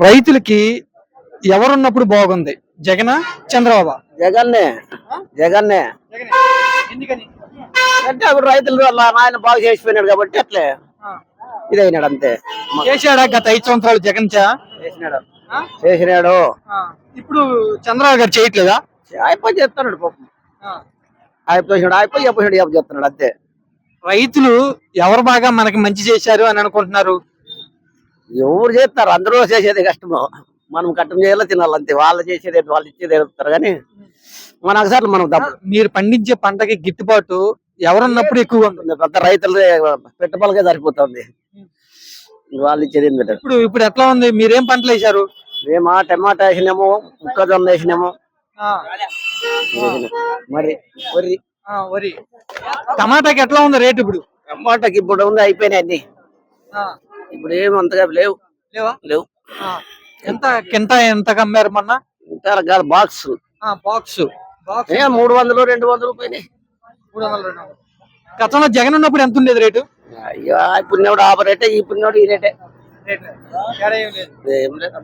రైతులకి ఎవరున్నప్పుడు బాగుంది, జగనా చంద్రబాబు? జగన్నే జగన్నే అంటే అప్పుడు రైతులు వాళ్ళ నాయన బాగా చేసిపోయినాడు కాబట్టి అట్లే ఇదైనాడు అంతే. చేశాడా గత 5 సంవత్సరాలు జగన్ చేసినాడు చేసినాడు. ఇప్పుడు చంద్రబాబు గారు చేయట్లేదా? అయిపోయి చేస్తున్నాడు పాపం. అయిపోయి చేస్తున్నాడు అంతే. రైతులు ఎవరు బాగా మనకి మంచి చేశారు అని అనుకుంటున్నారు? ఎవరు చేస్తారు, అందరూ చేసేది కష్టము. మనం కట్టం చేయాలో తినాలి అంతే. వాళ్ళు చేసేది వాళ్ళు ఇచ్చేది ఎదుగుతారు కానీ మన ఒకసారి మనం మీరు పండించే పంటకి గిట్టుబాటు ఎవరున్నప్పుడు ఎక్కువగా ఉంటుంది? పెద్ద రైతులు పెట్టుబడికే సరిపోతుంది. వాళ్ళు ఇచ్చేది ఏం పెట్టారు. ఇప్పుడు ఎట్లా ఉంది? మీరేం పంటలు వేసారు? మేమా టమాటా వేసినాము, మొక్కజొన్న వేసినాము, మరి వరి. టమాటాకి ఎట్లా ఉంది రేటు ఇప్పుడు? టమాటాకి ఇప్పుడు ఉంది, అయిపోయినాయి అన్ని. ఇప్పుడు ఏమి అంతగా లేవు. లేవు. ఎంత కింటా ఎంత కమ్మారు మొన్న? బాక్స్ 300 200 పోయినాయి. గతంలో జగన్ ఉన్నప్పుడు ఎంత ఉండేది రేటు? అయ్యో ఇప్పుడు 50 రేటే, ఇప్పుడు ఈ రేటే. ఏం లేదు.